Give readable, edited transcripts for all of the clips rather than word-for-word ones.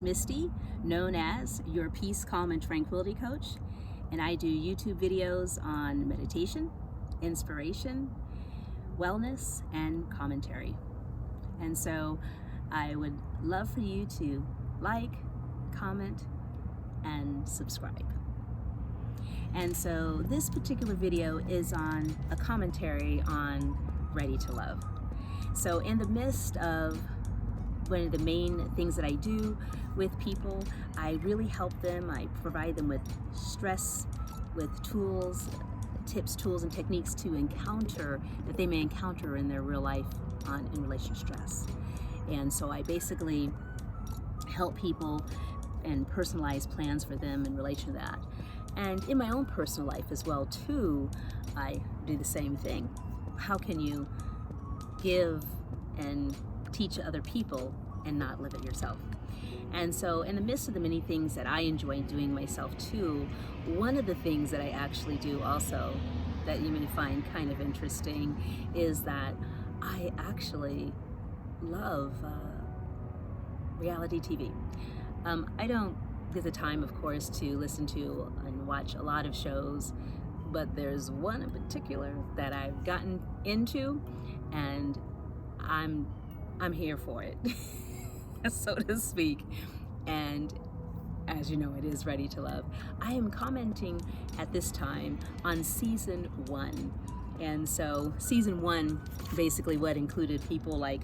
Misty, known as your Peace, Calm, and Tranquility Coach, and I do YouTube videos on meditation, inspiration, wellness, and commentary. And so I would love for you to like, comment, and subscribe. And so this particular video is on a commentary on Ready to Love. So in the midst of one of the main things that I do with people, I really help them. I provide them with stress, with tools, tips, tools, and techniques to encounter, that they may encounter in their real life in relation to stress. And so I basically help people and personalize plans for them in relation to that. And in my own personal life as well too, I do the same thing. How can you give and teach other people and not live it yourself? And so in the midst of the many things that I enjoy doing myself too, one of the things that I actually do also that you may find kind of interesting is that I actually love reality TV. I don't get the time, of course, to listen to and watch a lot of shows, but there's one in particular that I've gotten into, and I'm here for it, so to speak. And as you know, it is Ready to Love. I am commenting at this time on season 1. And so season 1, basically what included people like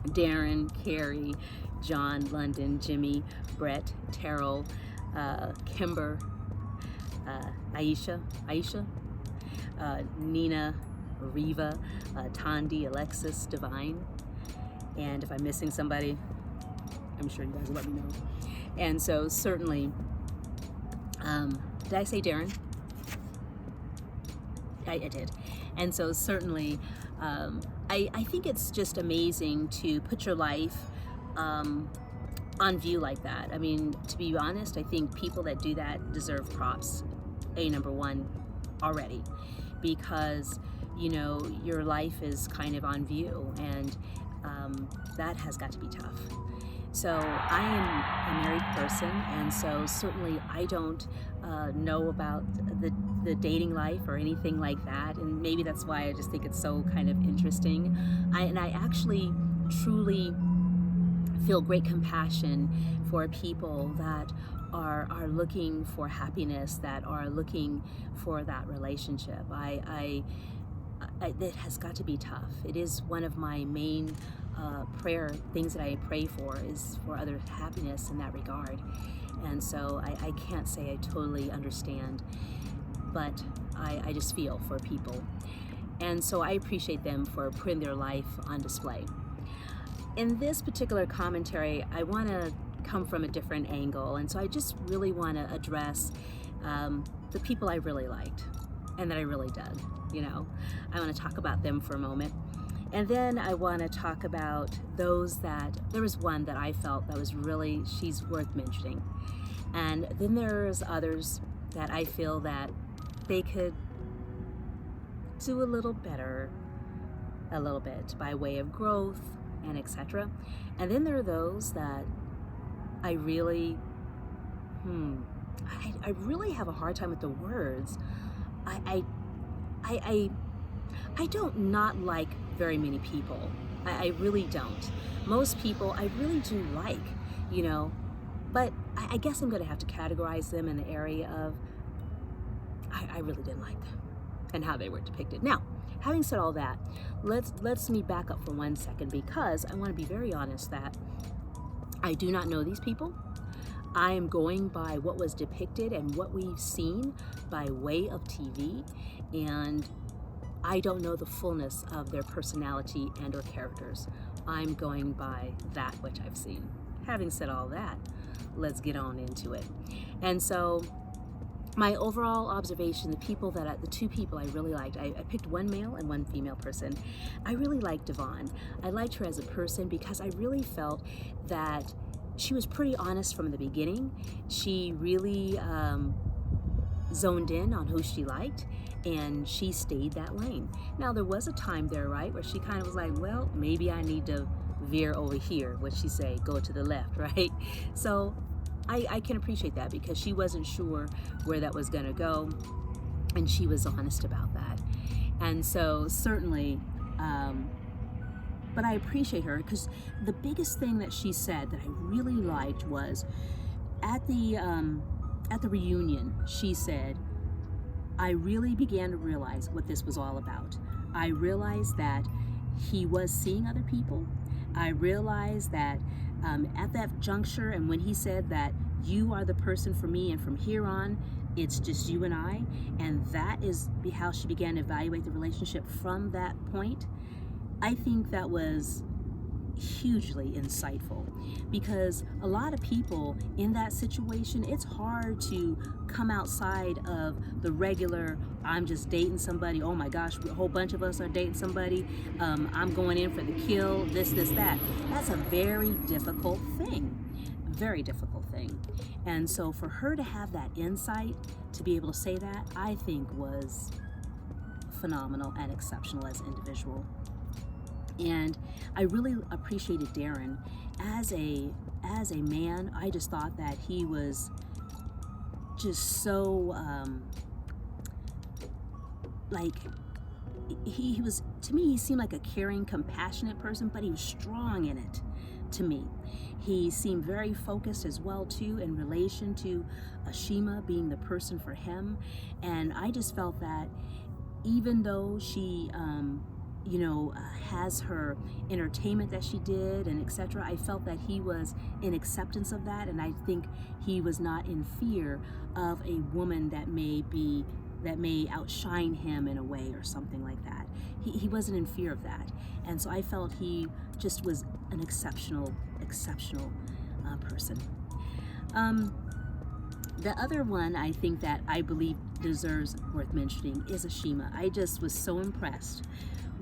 Darren, Carrie, John, London, Jimmy, Brett, Terrell, Kimber, Aisha, Nina, Riva, Tandi, Alexis, Divine. And if I'm missing somebody, I'm sure you guys will let me know. And so certainly, did I say Darren? I did. And so certainly, I think it's just amazing to put your life on view like that. I mean, to be honest, I think people that do that deserve props, number one, already, because, you know, your life is kind of on view, and that has got to be tough. So I am a married person, and so certainly I don't know about the dating life or anything like that, and maybe that's why I just think it's so kind of interesting. I actually truly feel great compassion for people that are looking for happiness, that are looking for that relationship. It has got to be tough. It is one of my main prayer things that I pray for, is for other happiness in that regard. And so I can't say I totally understand, but I just feel for people. And so I appreciate them for putting their life on display. In this particular commentary, I want to come from a different angle, and so I just really want to address the people I really liked and that I really did. You know, I want to talk about them for a moment. And then I want to talk about those that, there was one that I felt that was really, she's worth mentioning. And then there's others that I feel that they could do a little better, a little bit, by way of growth and etc. And then there are those that I really, I really have a hard time with the words. I don't not like very many people. I really don't. Most people I really do like, you know, but I guess I'm going to have to categorize them in the area of I really didn't like them and how they were depicted. Now, having said all that, let's me back up for 1 second, because I want to be very honest that I do not know these people. I am going by what was depicted and what we've seen by way of TV, and I don't know the fullness of their personality and or characters. I'm going by that which I've seen. Having said all that, let's get on into it. And so my overall observation, the two people I really liked, I picked one male and one female person. I really liked Devon. I liked her as a person because I really felt that she was pretty honest from the beginning. She really zoned in on who she liked, and she stayed that lane. Now there was a time there, right, where she kind of was like, well, maybe I need to veer over here. What'd she say? Go to the left, right? So I can appreciate that, because she wasn't sure where that was gonna go, and she was honest about that. And so certainly, but I appreciate her, because the biggest thing that she said that I really liked was at the reunion, she said, I really began to realize what this was all about. I realized that he was seeing other people. I realized that at that juncture, and when he said that you are the person for me, and from here on, it's just you and I, and that is how she began to evaluate the relationship from that point. I think that was hugely insightful, because a lot of people in that situation, it's hard to come outside of the regular, I'm just dating somebody, oh my gosh, a whole bunch of us are dating somebody, I'm going in for the kill, this, that. That's a very difficult thing. Very difficult thing. And so for her to have that insight, to be able to say that, I think was phenomenal and exceptional as an individual. And I really appreciated Darren as a man. I just thought that he was just so like he was, to me, he seemed like a caring, compassionate person, but he was strong in it to me. He seemed very focused as well too in relation to Ashima being the person for him. And I just felt that even though she has her entertainment that she did and etc., I felt that he was in acceptance of that, and I think he was not in fear of a woman that may outshine him in a way or something like that. He wasn't in fear of that, and so I felt he just was an exceptional person. The other one I think that I believe deserves worth mentioning is Ashima. I just was so impressed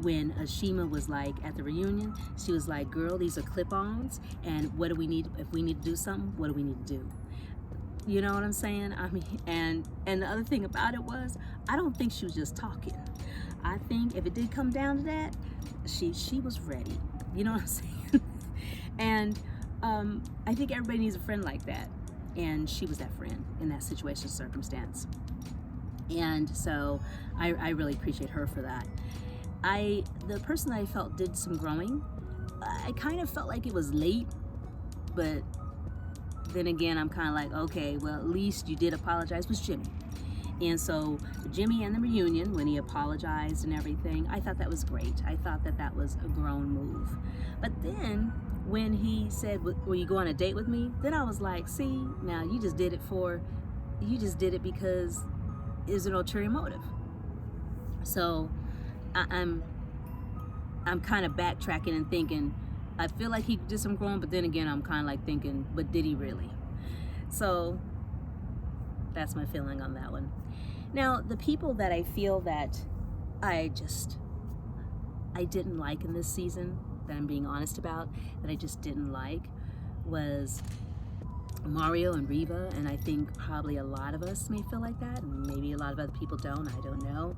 when Ashima was like, at the reunion, she was like, girl, these are clip-ons, and what do we need? If we need to do something, what do we need to do? You know what I'm saying? I mean, and the other thing about it was, I don't think she was just talking. I think if it did come down to that, she was ready. You know what I'm saying? And I think everybody needs a friend like that. And she was that friend in that situation, circumstance. And so I really appreciate her for that. The person that I felt did some growing, I kind of felt like it was late, but then again, I'm kind of like, okay, well, at least you did apologize, was Jimmy. And so Jimmy and the reunion, when he apologized and everything, I thought that was great. I thought that that was a grown move. But then when he said, will you go on a date with me? Then I was like, see, now you just did it because there's an ulterior motive. So I'm kind of backtracking and thinking, I feel like he did some growing, but then again, I'm kind of like thinking, but did he really? So that's my feeling on that one. Now, the people that I feel that I didn't like in this season, that I'm being honest about, that I just didn't like, was Mario and Reva, and I think probably a lot of us may feel like that, and maybe a lot of other people don't, I don't know,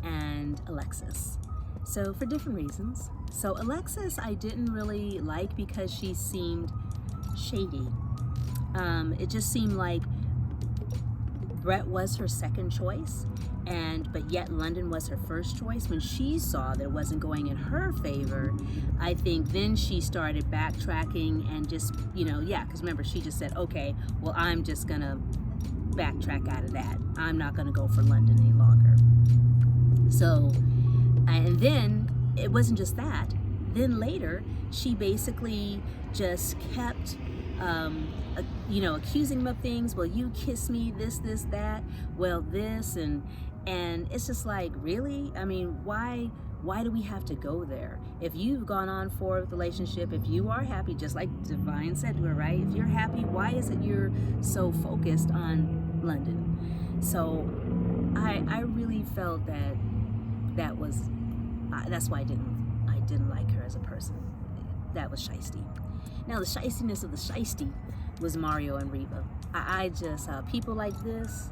and Alexis. So for different reasons. So Alexis I didn't really like because she seemed shady. It just seemed like Brett was her second choice, but yet London was her first choice. When she saw that it wasn't going in her favor, I think then she started backtracking and just, because remember, she just said, okay, well, I'm just gonna backtrack out of that. I'm not gonna go for London any longer. So, and then it wasn't just that. Then later, she basically just kept accusing him of things. Well, you kiss me, this, that, well, this, and it's just like, really? I mean, why do we have to go there? If you've gone on for a relationship, if you are happy, just like Divine said to her, right? If you're happy, why is it you're so focused on London? So I really felt that was, that's why I didn't like her as a person. That was shiesty. Now, the shiestiness of the shiesty was Mario and Reva. I just, people like this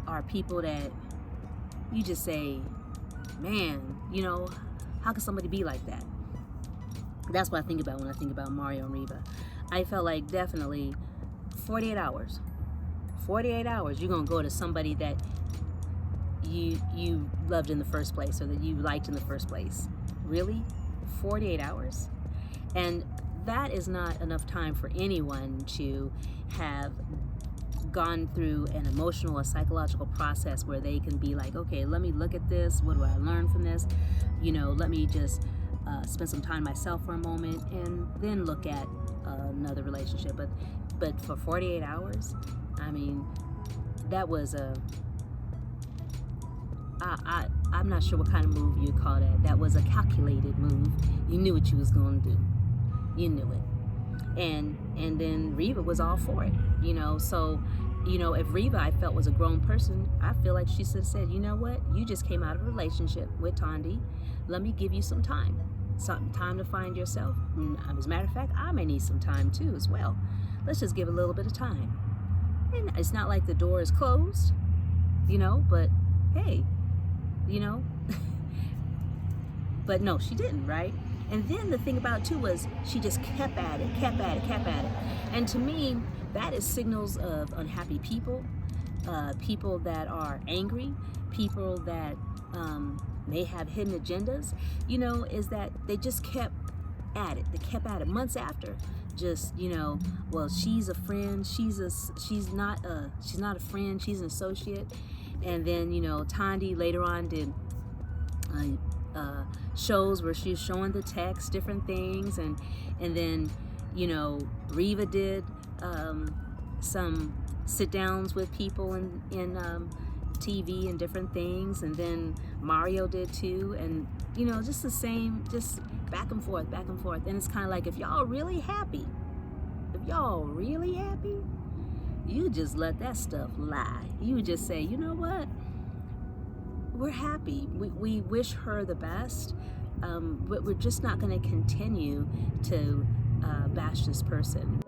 are people that you just say, man, you know, how could somebody be like that? That's what I think about when I think about Mario and Reva. I felt like definitely 48 hours. 48 hours, you're gonna go to somebody that you loved in the first place, or that you liked in the first place. Really? 48 hours? And that is not enough time for anyone to have gone through an emotional or psychological process where they can be like, okay, let me look at this. What do I learn from this? You know, let me just spend some time myself for a moment and then look at another relationship. But for 48 hours, I mean, that was I'm not sure what kind of move you'd call that. That was a calculated move. You knew what you was going to do. You knew it. And then Reva was all for it, you know. So, you know, if Reva, I felt, was a grown person, I feel like she should have said, you know what, you just came out of a relationship with Tandy. Let me give you some time to find yourself. As a matter of fact, I may need some time too as well. Let's just give a little bit of time. And it's not like the door is closed, you know, but hey, you know. But no, she didn't, right? And then the thing about it too was she just kept at it. And to me, that is signals of unhappy people, people that are angry, people that may have hidden agendas, you know, is that they just kept at it. They kept at it months after. Just, you know, well, she's a friend, she's not a friend, she's an associate. And then, you know, Tandy later on did shows where she's showing the text, different things, and then, you know, Reva did some sit downs with people in TV and different things, and then Mario did too, and you know, just the same, just back and forth, and it's kind of like, if y'all really happy, you just let that stuff lie. You would just say, you know what, we're happy, we wish her the best, but we're just not going to continue to bash this person.